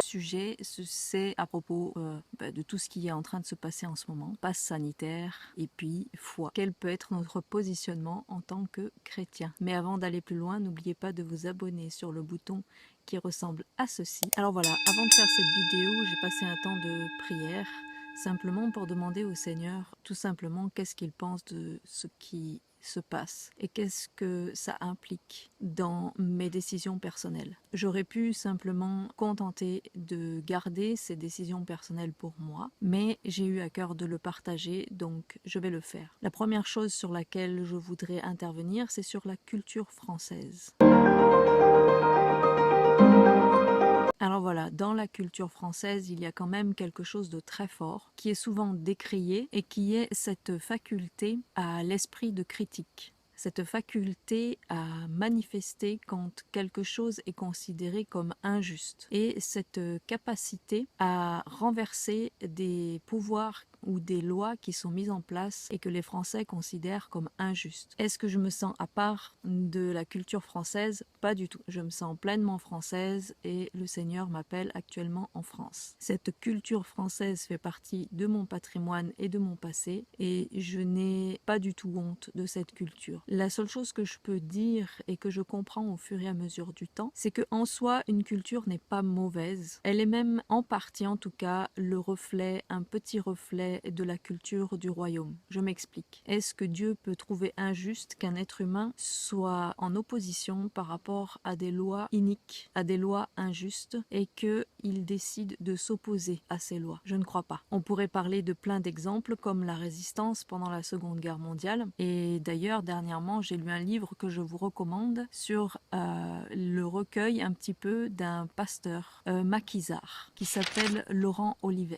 sujet, c'est à propos de tout ce qui est en train de se passer en ce moment, passe sanitaire et puis foi. Quel peut être notre positionnement en tant que chrétien? Mais avant d'aller plus loin, n'oubliez pas de vous abonner sur le bouton qui ressemble à ceci. Alors voilà, avant de faire cette vidéo, j'ai passé un temps de prière, simplement pour demander au Seigneur, tout simplement, qu'est-ce qu'il pense de ce qui se passe et qu'est-ce que ça implique dans mes décisions personnelles. J'aurais pu simplement contenter de garder ces décisions personnelles pour moi, mais j'ai eu à cœur de le partager, donc je vais le faire. La première chose sur laquelle je voudrais intervenir, c'est sur la culture française. Alors voilà, dans la culture française, il y a quand même quelque chose de très fort, qui est souvent décrié, et qui est cette faculté à l'esprit de critique. Cette faculté à manifester quand quelque chose est considéré comme injuste. Et cette capacité à renverser des pouvoirs ou des lois qui sont mises en place et que les Français considèrent comme injustes. Est-ce que je me sens à part de la culture française? Pas du tout. Je me sens pleinement française et le Seigneur m'appelle actuellement en France. Cette culture française fait partie de mon patrimoine et de mon passé et je n'ai pas du tout honte de cette culture. La seule chose que je peux dire et que je comprends au fur et à mesure du temps, c'est que en soi, une culture n'est pas mauvaise. Elle est même en partie, en tout cas, le reflet, un petit reflet de la culture du royaume. Je m'explique. Est-ce que Dieu peut trouver injuste qu'un être humain soit en opposition par rapport à des lois iniques, à des lois injustes, et qu'il décide de s'opposer à ces lois? Je ne crois pas. On pourrait parler de plein d'exemples comme la résistance pendant la Seconde Guerre mondiale. Et d'ailleurs, dernièrement, j'ai lu un livre que je vous recommande sur le recueil un petit peu d'un pasteur maquisard qui s'appelle Laurent Olives.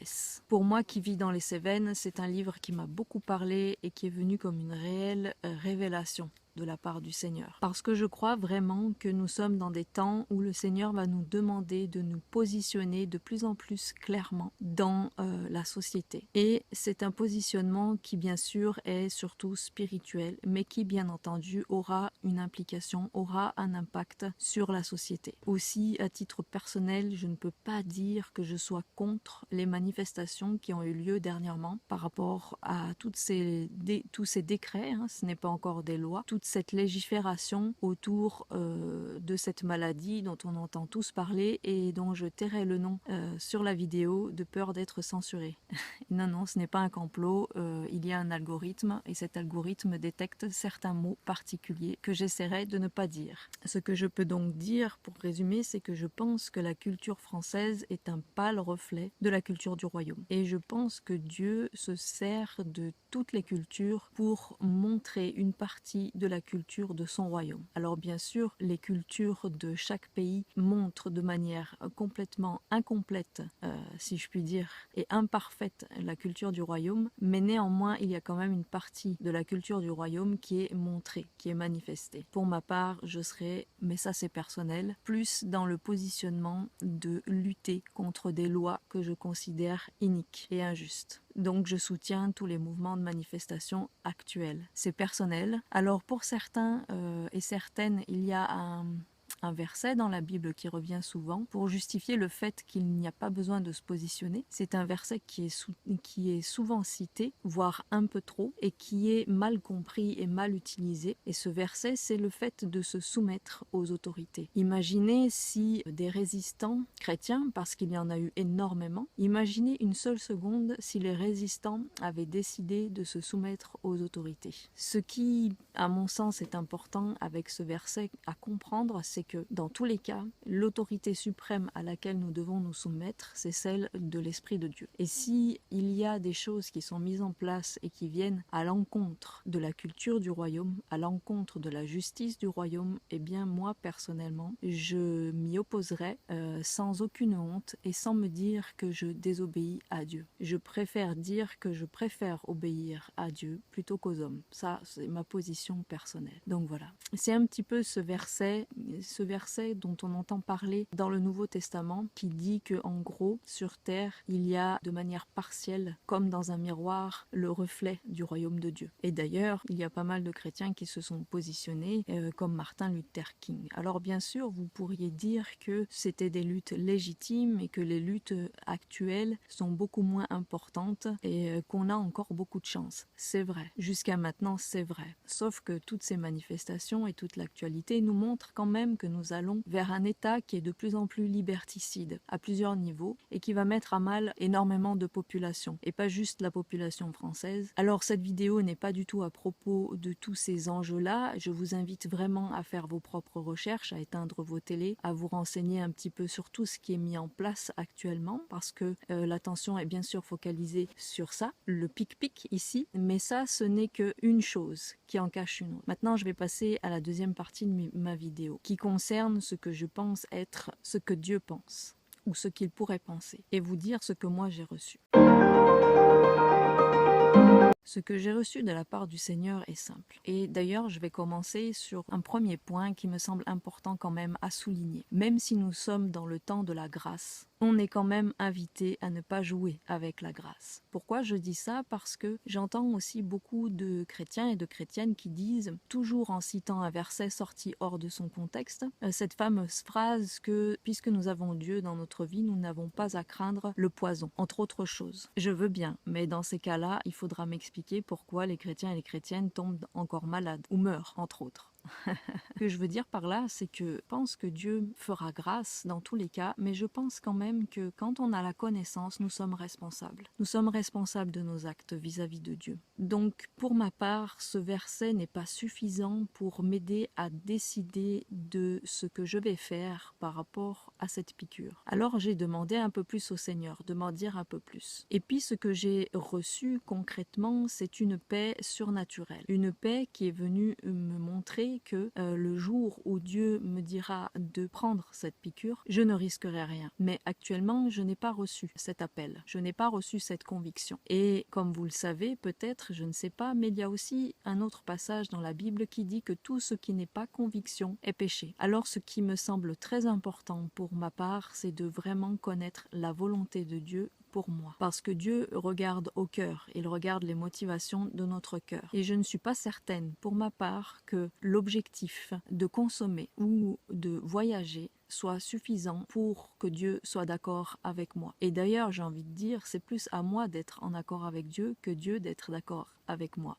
Pour moi qui vis dans les Cévennes, c'est un livre qui m'a beaucoup parlé et qui est venu comme une réelle révélation de la part du Seigneur. Parce que je crois vraiment que nous sommes dans des temps où le Seigneur va nous demander de nous positionner de plus en plus clairement dans la société. Et c'est un positionnement qui bien sûr est surtout spirituel, mais qui bien entendu aura une implication, aura un impact sur la société. Aussi, à titre personnel, je ne peux pas dire que je sois contre les manifestations qui ont eu lieu dernièrement par rapport à tous ces décrets, ce n'est pas encore des lois, toute cette légifération autour de cette maladie dont on entend tous parler et dont je tairai le nom sur la vidéo de peur d'être censurée. Non, ce n'est pas un complot, il y a un algorithme et cet algorithme détecte certains mots particuliers que j'essaierai de ne pas dire. Ce que je peux donc dire, pour résumer, c'est que je pense que la culture française est un pâle reflet de la culture du royaume. Et je pense que Dieu se sert de toutes les cultures pour montrer une partie de la culture de son royaume. Alors bien sûr, les cultures de chaque pays montrent de manière complètement incomplète, si je puis dire, et imparfaite la culture du royaume, mais néanmoins, il y a quand même une partie de la culture du royaume qui est montrée, qui est manifestée. Pour ma part, je serais, mais ça c'est personnel, plus dans le positionnement de lutter contre des lois que je considère iniques et injustes. Donc je soutiens tous les mouvements de manifestation actuels. C'est personnel. Alors pour certains et certaines, il y a un verset dans la Bible qui revient souvent pour justifier le fait qu'il n'y a pas besoin de se positionner. C'est un verset qui est souvent cité, voire un peu trop, et qui est mal compris et mal utilisé. Et ce verset, c'est le fait de se soumettre aux autorités. Imaginez si des résistants chrétiens, parce qu'il y en a eu énormément, imaginez une seule seconde si les résistants avaient décidé de se soumettre aux autorités. Ce qui, à mon sens, est important avec ce verset à comprendre, c'est que dans tous les cas, l'autorité suprême à laquelle nous devons nous soumettre, c'est celle de l'Esprit de Dieu. Et si il y a des choses qui sont mises en place et qui viennent à l'encontre de la culture du royaume, à l'encontre de la justice du royaume, eh bien moi personnellement, je m'y opposerai sans aucune honte et sans me dire que je désobéis à Dieu. Je préfère dire que je préfère obéir à Dieu plutôt qu'aux hommes. Ça, c'est ma position personnelle. Donc voilà. C'est un petit peu ce verset, ce verset dont on entend parler dans le Nouveau Testament qui dit que en gros, sur terre, il y a de manière partielle, comme dans un miroir, le reflet du royaume de Dieu. Et d'ailleurs, il y a pas mal de chrétiens qui se sont positionnés comme Martin Luther King. Alors bien sûr, vous pourriez dire que c'était des luttes légitimes et que les luttes actuelles sont beaucoup moins importantes et qu'on a encore beaucoup de chance. C'est vrai. Jusqu'à maintenant, c'est vrai. Sauf que toutes ces manifestations et toute l'actualité nous montrent quand même que nous allons vers un État qui est de plus en plus liberticide à plusieurs niveaux et qui va mettre à mal énormément de populations et pas juste la population française. Alors cette vidéo n'est pas du tout à propos de tous ces enjeux-là. Je vous invite vraiment à faire vos propres recherches, à éteindre vos télés, à vous renseigner un petit peu sur tout ce qui est mis en place actuellement parce que l'attention est bien sûr focalisée sur ça, le pic-pic ici, mais ça ce n'est qu'une chose qui en cache une autre. Maintenant je vais passer à la deuxième partie de ma vidéo qui concerne ce que je pense être ce que Dieu pense ou ce qu'il pourrait penser et vous dire ce que moi j'ai reçu. Ce que j'ai reçu de la part du Seigneur est simple. Et d'ailleurs, je vais commencer sur un premier point qui me semble important quand même à souligner. Même si nous sommes dans le temps de la grâce, on est quand même invité à ne pas jouer avec la grâce. Pourquoi je dis ça? Parce que j'entends aussi beaucoup de chrétiens et de chrétiennes qui disent, toujours en citant un verset sorti hors de son contexte, cette fameuse phrase que puisque nous avons Dieu dans notre vie, nous n'avons pas à craindre le poison, entre autres choses. Je veux bien, mais dans ces cas-là, il faudra m'expliquer pourquoi les chrétiens et les chrétiennes tombent encore malades ou meurent, entre autres. Ce que je veux dire par là, c'est que je pense que Dieu fera grâce dans tous les cas, mais je pense quand même que quand on a la connaissance, nous sommes responsables. Nous sommes responsables de nos actes vis-à-vis de Dieu. Donc, pour ma part, ce verset n'est pas suffisant pour m'aider à décider de ce que je vais faire par rapport à cette piqûre. Alors, j'ai demandé un peu plus au Seigneur, de m'en dire un peu plus. Et puis, ce que j'ai reçu concrètement, c'est une paix surnaturelle. Une paix qui est venue me montrer que le jour où Dieu me dira de prendre cette piqûre, je ne risquerai rien. Mais actuellement, je n'ai pas reçu cet appel, je n'ai pas reçu cette conviction. Et comme vous le savez, peut-être, je ne sais pas, mais il y a aussi un autre passage dans la Bible qui dit que tout ce qui n'est pas conviction est péché. Alors ce qui me semble très important pour ma part, c'est de vraiment connaître la volonté de Dieu pour moi. Parce que Dieu regarde au cœur, il regarde les motivations de notre cœur. Et je ne suis pas certaine, pour ma part, que l'objectif de consommer ou de voyager soit suffisant pour que Dieu soit d'accord avec moi. Et d'ailleurs, j'ai envie de dire, c'est plus à moi d'être en accord avec Dieu que Dieu d'être d'accord avec moi.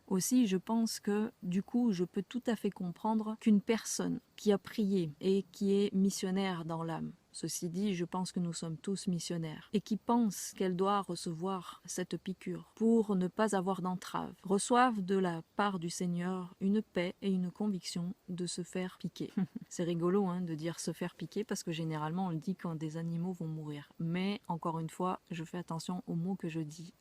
Aussi, je pense que du coup, je peux tout à fait comprendre qu'une personne qui a prié et qui est missionnaire dans l'âme, ceci dit, je pense que nous sommes tous missionnaires et qui pense qu'elle doit recevoir cette piqûre pour ne pas avoir d'entrave, reçoivent de la part du Seigneur une paix et une conviction de se faire piquer. C'est rigolo hein, de dire se faire piquer parce que généralement on le dit quand des animaux vont mourir. Mais encore une fois, je fais attention aux mots que je dis.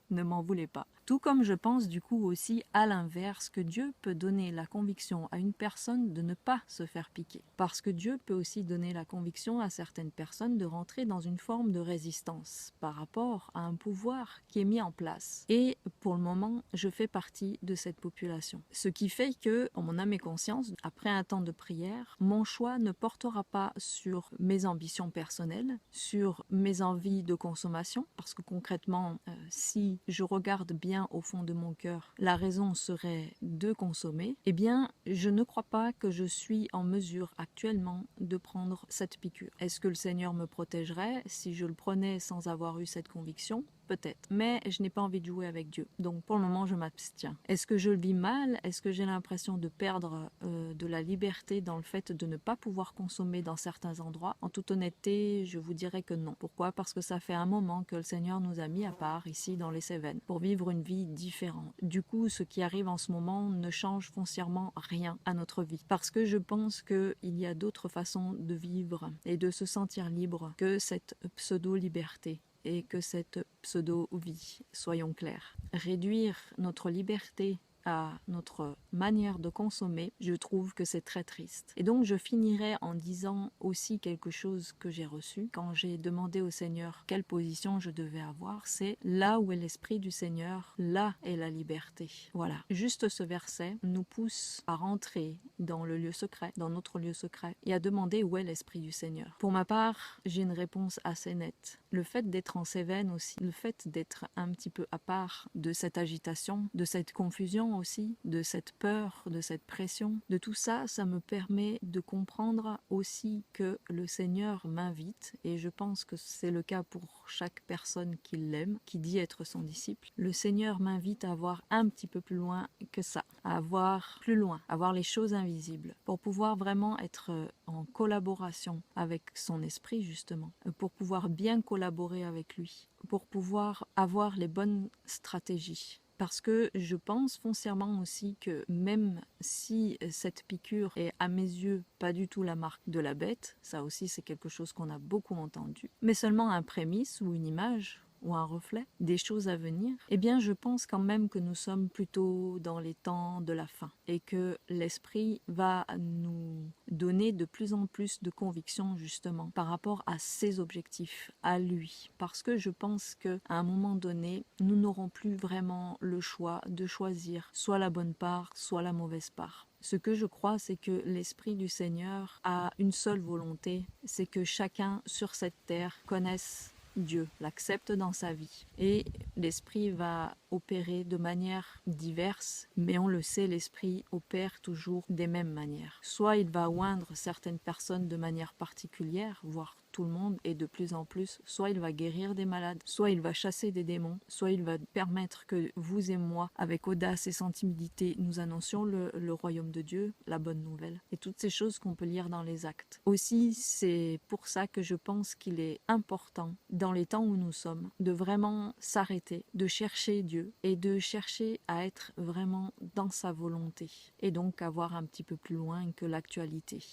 Ne m'en voulez pas. Tout comme je pense du coup aussi à l'inverse que Dieu peut donner la conviction à une personne de ne pas se faire piquer. Parce que Dieu peut aussi donner la conviction à certaines personnes de rentrer dans une forme de résistance par rapport à un pouvoir qui est mis en place. Et pour le moment, je fais partie de cette population. Ce qui fait que, en mon âme et conscience, après un temps de prière, mon choix ne portera pas sur mes ambitions personnelles, sur mes envies de consommation, parce que concrètement, si je regarde bien au fond de mon cœur, la raison serait de consommer, eh bien, je ne crois pas que je suis en mesure actuellement de prendre cette piqûre. Est-ce que le Seigneur me protégerait si je le prenais sans avoir eu cette conviction ? Peut-être. Mais je n'ai pas envie de jouer avec Dieu. Donc pour le moment, je m'abstiens. Est-ce que je le vis mal? Est-ce que j'ai l'impression de perdre de la liberté dans le fait de ne pas pouvoir consommer dans certains endroits? En toute honnêteté, je vous dirais que non. Pourquoi? Parce que ça fait un moment que le Seigneur nous a mis à part ici dans les Cévennes pour vivre une vie différente. Du coup, ce qui arrive en ce moment ne change foncièrement rien à notre vie. Parce que je pense qu'il y a d'autres façons de vivre et de se sentir libre que cette pseudo-liberté et que cette pseudo-vie, soyons clairs. Réduire notre liberté à notre manière de consommer, je trouve que c'est très triste. Et donc je finirai en disant aussi quelque chose que j'ai reçu quand j'ai demandé au Seigneur quelle position je devais avoir, c'est là où est l'Esprit du Seigneur, là est la liberté. Voilà, juste ce verset nous pousse à rentrer dans le lieu secret, dans notre lieu secret, et à demander où est l'Esprit du Seigneur. Pour ma part, j'ai une réponse assez nette. Le fait d'être en Cévennes aussi, le fait d'être un petit peu à part de cette agitation, de cette confusion aussi, de cette peur, de cette pression, de tout ça, ça me permet de comprendre aussi que le Seigneur m'invite, et je pense que c'est le cas pour chaque personne qui l'aime, qui dit être son disciple. Le Seigneur m'invite à voir un petit peu plus loin que ça, à voir plus loin, à voir les choses invisibles, pour pouvoir vraiment être en collaboration avec son esprit justement, pour pouvoir bien collaborer avec lui, pour pouvoir avoir les bonnes stratégies. Parce que je pense foncièrement aussi que même si cette piqûre est à mes yeux pas du tout la marque de la bête, ça aussi c'est quelque chose qu'on a beaucoup entendu, mais seulement un prémisse ou une image, ou un reflet des choses à venir, eh bien je pense quand même que nous sommes plutôt dans les temps de la fin et que l'Esprit va nous donner de plus en plus de conviction justement par rapport à ses objectifs, à lui. Parce que je pense qu'à un moment donné, nous n'aurons plus vraiment le choix de choisir soit la bonne part, soit la mauvaise part. Ce que je crois, c'est que l'Esprit du Seigneur a une seule volonté, c'est que chacun sur cette terre connaisse Dieu, l'accepte dans sa vie. Et l'Esprit va opérer de manière diverse, mais on le sait, l'Esprit opère toujours des mêmes manières. Soit il va oindre certaines personnes de manière particulière, voire tout le monde et de plus en plus, soit il va guérir des malades, soit il va chasser des démons, soit il va permettre que vous et moi, avec audace et sans timidité, nous annoncions le royaume de Dieu, la bonne nouvelle, et toutes ces choses qu'on peut lire dans les actes. Aussi, c'est pour ça que je pense qu'il est important, dans les temps où nous sommes, de vraiment s'arrêter, de chercher Dieu et de chercher à être vraiment dans sa volonté, et donc à voir un petit peu plus loin que l'actualité.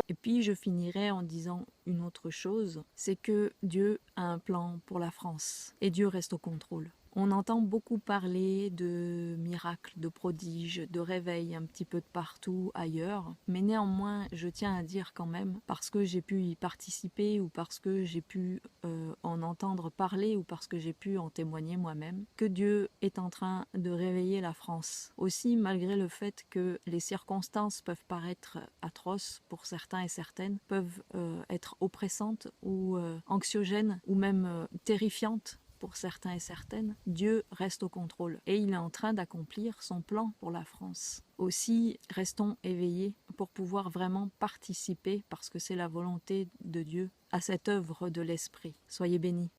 Et puis je finirai en disant une autre chose, c'est que Dieu a un plan pour la France et Dieu reste au contrôle. On entend beaucoup parler de miracles, de prodiges, de réveils un petit peu de partout ailleurs, mais néanmoins je tiens à dire quand même, parce que j'ai pu y participer ou parce que j'ai pu en entendre parler ou parce que j'ai pu en témoigner moi-même, que Dieu est en train de réveiller la France. Aussi, malgré le fait que les circonstances peuvent paraître atroces pour certains et certaines, peuvent être oppressantes ou anxiogènes ou même terrifiantes pour certains et certaines, Dieu reste au contrôle et il est en train d'accomplir son plan pour la France. Aussi, restons éveillés pour pouvoir vraiment participer, parce que c'est la volonté de Dieu, à cette œuvre de l'Esprit. Soyez bénis.